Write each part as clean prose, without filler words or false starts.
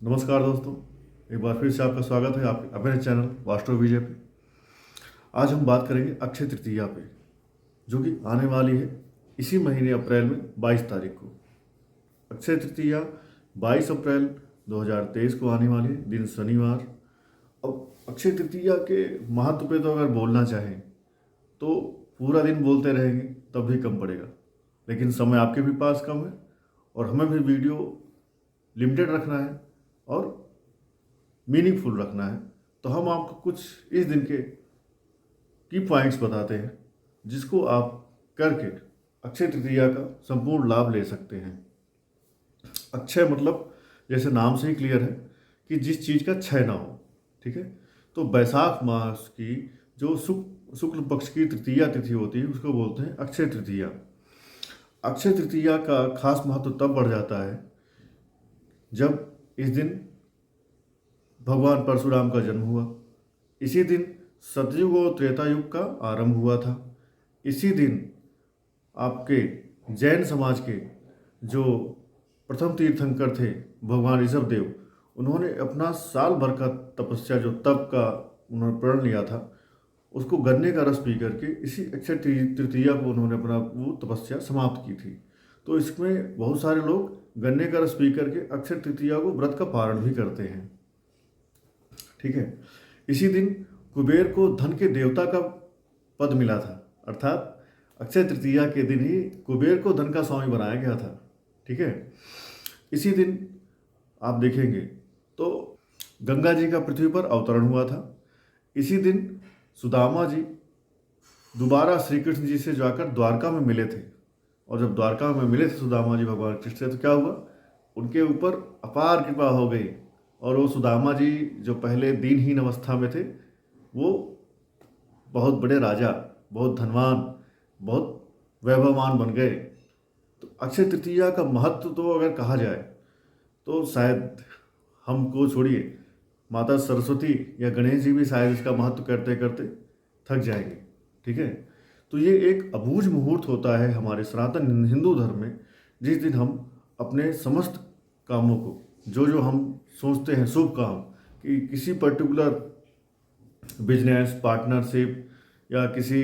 नमस्कार दोस्तों, एक बार फिर से आपका स्वागत है आपके अपने चैनल वास्टो विजय पे। आज हम बात करेंगे अक्षय तृतीया पे, जो कि आने वाली है इसी महीने अप्रैल में 22 तारीख को। अक्षय तृतीया 22 अप्रैल 2023 को आने वाली है, दिन शनिवार। अब अक्षय तृतीया के महत्व पे तो अगर बोलना चाहें तो पूरा दिन बोलते रहेंगे तब भी कम पड़ेगा, लेकिन समय आपके भी पास कम है और हमें भी वीडियो लिमिटेड रखना है और मीनिंगफुल रखना है। तो हम आपको कुछ इस दिन के की पॉइंट्स बताते हैं जिसको आप करके अक्षय तृतीया का संपूर्ण लाभ ले सकते हैं। अक्षय मतलब जैसे नाम से ही क्लियर है कि जिस चीज़ का क्षय ना हो, ठीक है। तो बैसाख मास की जो शुक्ल पक्ष की तृतीया तिथि होती है उसको बोलते हैं अक्षय तृतीया। अक्षय तृतीया का खास महत्व तब बढ़ जाता है जब इस दिन भगवान परशुराम का जन्म हुआ। इसी दिन सतयुग और त्रेता युग का आरंभ हुआ था। इसी दिन आपके जैन समाज के जो प्रथम तीर्थंकर थे भगवान ऋषभ देव, उन्होंने अपना साल भर का तपस्या जो तप का उन्होंने प्रण लिया था उसको गन्ने का रस पी करके इसी अक्षय तृतीया को उन्होंने अपना वो तपस्या समाप्त की थी। तो इसमें बहुत सारे लोग गन्ने का रस पी करके अक्षय तृतीया को व्रत का पारण भी करते हैं, ठीक है। इसी दिन कुबेर को धन के देवता का पद मिला था, अर्थात अक्षय तृतीया के दिन ही कुबेर को धन का स्वामी बनाया गया था, ठीक है। इसी दिन आप देखेंगे तो गंगा जी का पृथ्वी पर अवतरण हुआ था। इसी दिन सुदामा जी दोबारा श्री कृष्ण जी से जाकर द्वारका में मिले थे, और जब द्वारका में मिले थे सुदामा जी भगवान कृष्ण से, तो क्या हुआ, उनके ऊपर अपार कृपा हो गई और वो सुदामा जी जो पहले दीनहीन अवस्था में थे वो बहुत बड़े राजा, बहुत धनवान, बहुत वैभवमान बन गए। तो अक्षय तृतीया का महत्व तो अगर कहा जाए तो शायद हमको छोड़िए, माता सरस्वती या गणेश जी भी शायद इसका महत्व करते करते थक जाएंगे, ठीक है। तो ये एक अबूझ मुहूर्त होता है हमारे सनातन हिंदू धर्म में, जिस दिन हम अपने समस्त कामों को, जो जो हम सोचते हैं शुभ काम, कि किसी पर्टिकुलर बिजनेस पार्टनरशिप या किसी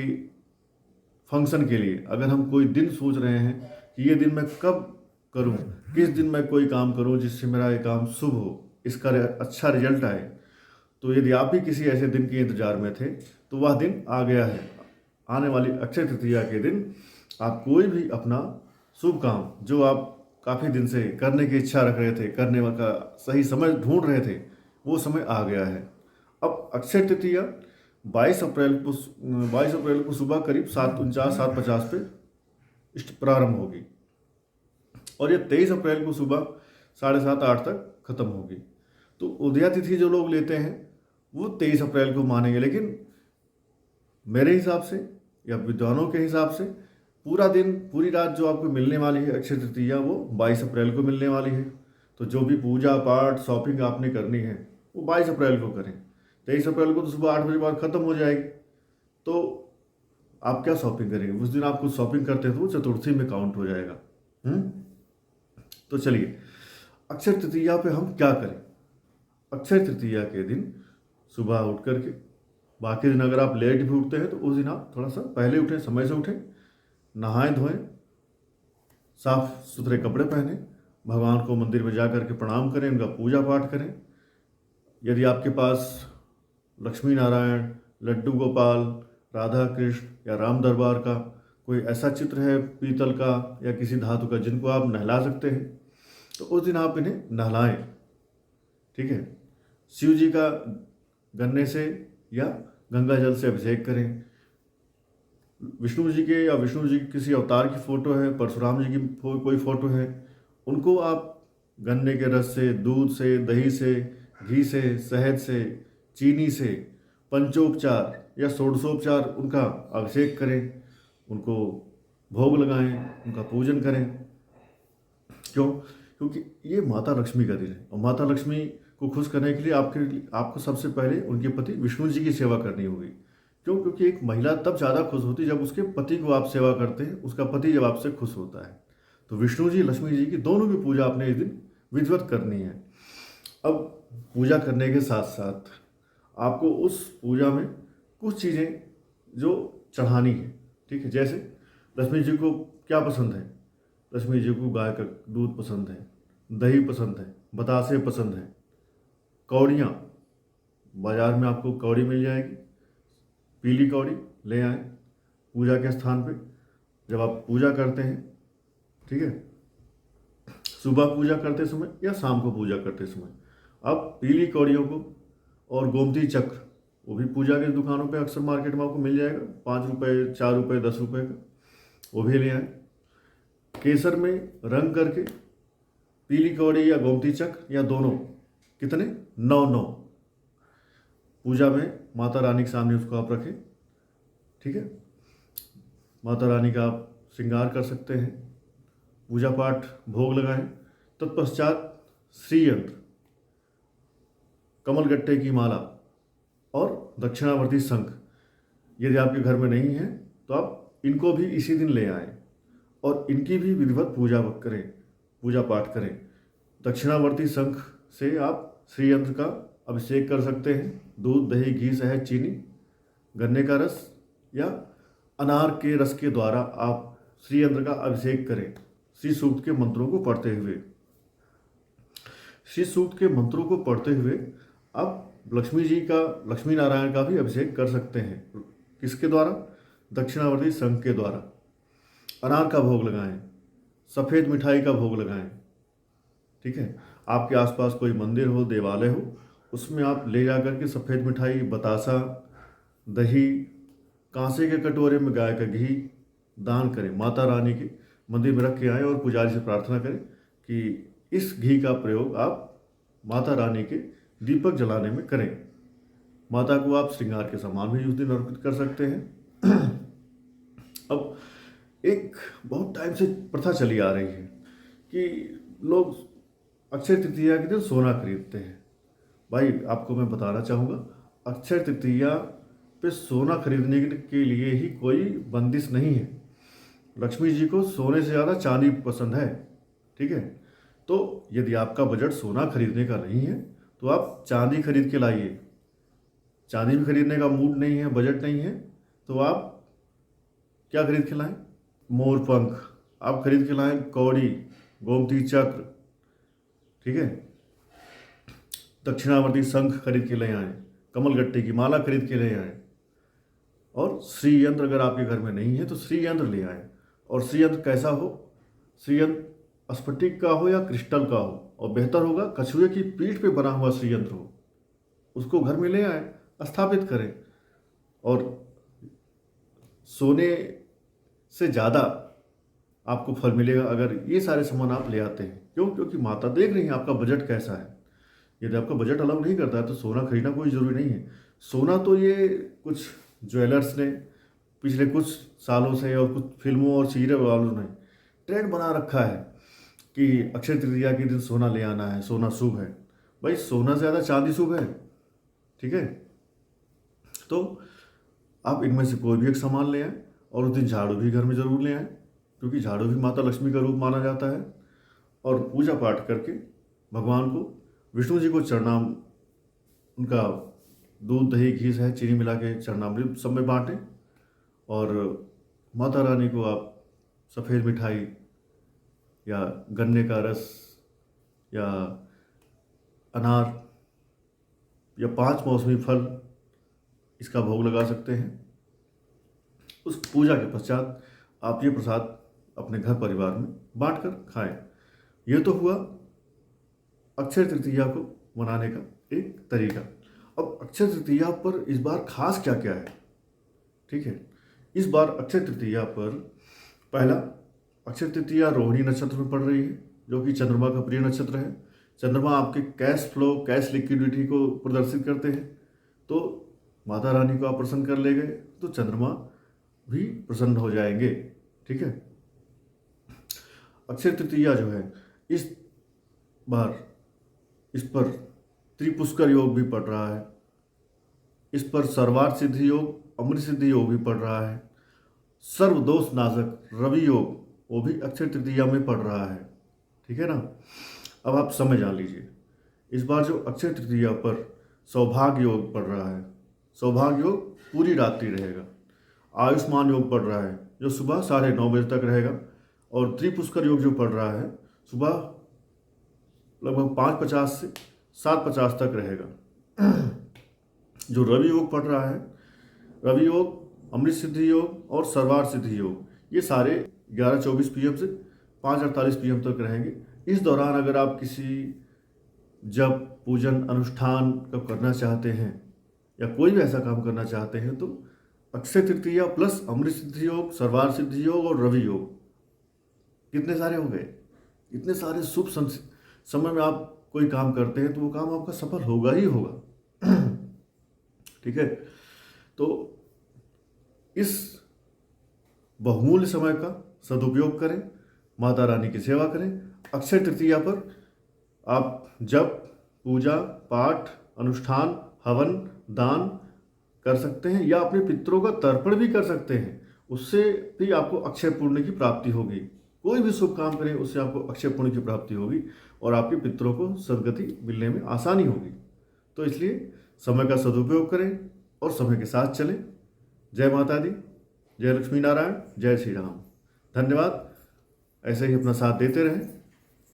फंक्शन के लिए अगर हम कोई दिन सोच रहे हैं कि ये दिन मैं कब करूं, किस दिन मैं कोई काम करूं जिससे मेरा ये काम शुभ हो, इसका अच्छा रिजल्ट आए, तो यदि आप भी किसी ऐसे दिन के इंतजार में थे तो वह दिन आ गया है। आने वाली अक्षय तृतीया के दिन आप कोई भी अपना शुभ काम जो आप काफ़ी दिन से करने की इच्छा रख रहे थे, करने का सही समय ढूंढ रहे थे, वो समय आ गया है। अब अक्षय तृतीया 22 अप्रैल को सुबह करीब 7:49 7:50 पे प्रारंभ होगी और ये 23 अप्रैल को सुबह 7:30 8 तक खत्म होगी। तो उदया तिथि जो लोग लेते हैं वो 23 अप्रैल को मानेंगे, लेकिन मेरे हिसाब से या विद्वानों के हिसाब से पूरा दिन पूरी रात जो आपको मिलने वाली है अक्षय तृतीया वो 22 अप्रैल को मिलने वाली है। तो जो भी पूजा पाठ शॉपिंग आपने करनी है वो 22 अप्रैल को करें। 23 अप्रैल को तो सुबह 8 बजे बाद ख़त्म हो जाएगी, तो आप क्या शॉपिंग करेंगे उस दिन? आप कुछ शॉपिंग करते हैं तो वो चतुर्थी में काउंट हो जाएगा। तो चलिए अक्षय तृतीया पे हम क्या करें। अक्षय तृतीया के दिन सुबह उठ करके, बाकी दिन अगर आप लेट भी उठते हैं तो उस दिन आप थोड़ा सा पहले उठें, समय से उठें, नहाएं धोएं, साफ सुथरे कपड़े पहने, भगवान को मंदिर में जा कर के प्रणाम करें, उनका पूजा पाठ करें। यदि आपके पास लक्ष्मी नारायण, लड्डू गोपाल, राधा कृष्ण या राम दरबार का कोई ऐसा चित्र है पीतल का या किसी धातु का जिनको आप नहला सकते हैं तो उस दिन आप इन्हें नहलाएं, ठीक है। शिव जी का गन्ने से या गंगा जल से अभिषेक करें। विष्णु जी के या विष्णु जी की किसी अवतार की फ़ोटो है, परशुराम जी की कोई फ़ोटो है, उनको आप गन्ने के रस से, दूध से, दही से, घी से, शहद से, चीनी से पंचोपचार या षोडशोपचार उनका अभिषेक करें, उनको भोग लगाएं, उनका पूजन करें। क्यों? क्योंकि ये माता लक्ष्मी का दिन है और माता लक्ष्मी को खुश करने के लिए आपको सबसे पहले उनके पति विष्णु जी की सेवा करनी होगी। क्यों? क्योंकि एक महिला तब ज़्यादा खुश होती है जब उसके पति को आप सेवा करते हैं, उसका पति जब आपसे खुश होता है। तो विष्णु जी लक्ष्मी जी की दोनों की पूजा आपने इस दिन विधिवत करनी है। अब पूजा करने के साथ साथ आपको उस पूजा में कुछ चीज़ें जो चढ़ानी है, ठीक है। जैसे लक्ष्मी जी को क्या पसंद है? लक्ष्मी जी को गाय का दूध पसंद है, दही पसंद है, बतासे पसंद है, कौड़ियाँ, बाजार में आपको कौड़ी मिल जाएगी, पीली कौड़ी ले आए पूजा के स्थान पे जब आप पूजा करते हैं, ठीक है। सुबह पूजा करते समय या शाम को पूजा करते समय आप पीली कौड़ियों को और गोमती चक्र, वो भी पूजा की दुकानों पे अक्सर मार्केट में आपको मिल जाएगा, 5 रुपये, 4 रुपये, 10 रुपये का, वो भी ले आए। केसर में रंग करके पीली कौड़ी या गोमती चक्र या दोनों, कितने? 9 9 पूजा में माता रानी के सामने उसको आप रखें, ठीक है। माता रानी का आप श्रृंगार कर सकते हैं, पूजा पाठ भोग लगाएं। तत्पश्चात श्रीयंत्र, कमलगट्टे की माला और दक्षिणावर्ती शंख, यदि आपके घर में नहीं है तो आप इनको भी इसी दिन ले आएं और इनकी भी विधिवत पूजा करें, पूजा पाठ करें। दक्षिणावर्ती शंख से आप श्रीयंत्र का अभिषेक कर सकते हैं। दूध, दही, घी, शहद, चीनी, गन्ने का रस या अनार के रस के द्वारा आप श्रीयंत्र का अभिषेक करें, श्री सूक्त के मंत्रों को पढ़ते हुए। श्री सूक्त के मंत्रों को पढ़ते हुए आप लक्ष्मी जी का, लक्ष्मी नारायण का भी अभिषेक कर सकते हैं। किसके द्वारा? दक्षिणावर्ती शंख के द्वारा। अनार का भोग लगाएं, सफ़ेद मिठाई का भोग लगाएं, ठीक है। आपके आसपास कोई मंदिर हो, देवालय हो, उसमें आप ले जा कर के सफ़ेद मिठाई, बतासा, दही, कांसे के कटोरे में गाय का घी दान करें। माता रानी के मंदिर में रख के आएँ और पुजारी से प्रार्थना करें कि इस घी का प्रयोग आप माता रानी के दीपक जलाने में करें। माता को आप श्रृंगार के सामान भी उस दिन अर्पित कर सकते हैं। अब एक बहुत टाइम से प्रथा चली आ रही है कि लोग अक्षय तृतीया के दिन सोना खरीदते हैं। भाई आपको मैं बताना चाहूँगा, अक्षय तृतीया पे सोना खरीदने के लिए ही कोई बंदिश नहीं है। लक्ष्मी जी को सोने से ज़्यादा चांदी पसंद है, ठीक है। तो यदि आपका बजट सोना खरीदने का नहीं है तो आप चांदी खरीद के लाइए। चांदी भी खरीदने का मूड नहीं है, बजट नहीं है, तो आप क्या खरीद के लाएं? मोर पंख आप खरीद के लाएं, कौड़ी, गोमती चक्र, ठीक है, दक्षिणावर्ती शंख खरीद के ले आएँ, कमलगट्टे की माला खरीद के ले आएँ, और श्रीयंत्र अगर आपके घर में नहीं है तो श्रीयंत्र ले आएँ। और श्रीयंत्र कैसा हो? श्रीयंत्र स्फटिक का हो या क्रिस्टल का हो, और बेहतर होगा कछुए की पीठ पे बना हुआ श्रीयंत्र हो, उसको घर में ले आए, स्थापित करें। और सोने से ज़्यादा आपको फल मिलेगा अगर ये सारे सामान आप ले आते हैं। क्यों? क्योंकि माता देख रही है आपका बजट कैसा है। यदि आपका बजट अलाउ नहीं करता है तो सोना खरीदना कोई ज़रूरी नहीं है। सोना तो ये कुछ ज्वेलर्स ने पिछले कुछ सालों से और कुछ फिल्मों और सीरियल वालों ने ट्रेंड बना रखा है कि अक्षय तृतीया के दिन सोना ले आना है, सोना शुभ है। भाई सोना से ज़्यादा चांदी शुभ है, ठीक है। तो आप इनमें से कोई भी एक सामान ले आएँ, और उस दिन झाड़ू भी घर में ज़रूर ले आएँ, क्योंकि झाड़ू भी माता लक्ष्मी का रूप माना जाता है। और पूजा पाठ करके भगवान को, विष्णु जी को चरणाम, उनका दूध, दही, घी, शहद, चीनी मिला के चरणामृत सब में बाँटें। और माता रानी को आप सफ़ेद मिठाई या गन्ने का रस या अनार या 5 मौसमी फल, इसका भोग लगा सकते हैं। उस पूजा के पश्चात आप ये प्रसाद अपने घर परिवार में बांट कर खाएं। ये तो हुआ अक्षय तृतीया को मनाने का एक तरीका। अब अक्षय तृतीया पर इस बार खास क्या क्या है, ठीक है। इस बार अक्षय तृतीया पर पहला, अक्षय तृतीया रोहिणी नक्षत्र में पड़ रही है, जो कि चंद्रमा का प्रिय नक्षत्र है। चंद्रमा आपके कैश फ्लो, कैश लिक्विडिटी को प्रदर्शित करते हैं। तो माता रानी को आप प्रसन्न कर ले गए तो चंद्रमा भी प्रसन्न हो जाएंगे, ठीक है। अक्षय तृतीया जो है इस बार, इस पर त्रिपुष्कर योग भी पड़ रहा है, इस पर सर्वार्थ सिद्धि योग, अमृत सिद्धि योग भी पड़ रहा है। सर्वदोष नाशक रवि योग वो भी अक्षय तृतीया में पड़ रहा है, ठीक है ना। अब आप समय जान लीजिए, इस बार जो अक्षय तृतीया पर सौभाग्य योग पड़ रहा है, सौभाग्य योग पूरी रात्रि रहेगा। आयुष्मान योग पड़ रहा है जो सुबह 9:30 तक रहेगा, और त्रिपुष्कर योग जो पड़ रहा है सुबह लगभग 5:50 से 7:50 तक रहेगा। जो रवि योग पड़ रहा है, रवि योग, अमृत सिद्धि योग और सर्वार्थ सिद्धि योग, ये सारे 11:24 PM से 5:48 PM तक रहेंगे। इस दौरान अगर आप किसी जब पूजन अनुष्ठान का करना चाहते हैं या कोई भी ऐसा काम करना चाहते हैं तो अक्षय तृतीया प्लस अमृत सिद्धि योग, सर्वार्थ सिद्धि योग और रवि योग, कितने सारे हो गए। इतने सारे शुभ समय में आप कोई काम करते हैं तो वो काम आपका सफल होगा ही होगा। ठीक है, तो इस बहुमूल्य समय का सदुपयोग करें, माता रानी की सेवा करें। अक्षय तृतीया पर आप जब पूजा पाठ अनुष्ठान हवन दान कर सकते हैं या अपने पितरों का तर्पण भी कर सकते हैं, उससे भी आपको अक्षय पुण्य की प्राप्ति होगी। कोई भी शुभ काम करें उससे आपको अक्षय पुण्य की प्राप्ति होगी और आपके पितरों को सदगति मिलने में आसानी होगी। तो इसलिए समय का सदुपयोग करें और समय के साथ चलें। जय माता दी, जय लक्ष्मी नारायण, जय श्री राम। धन्यवाद। ऐसे ही अपना साथ देते रहें।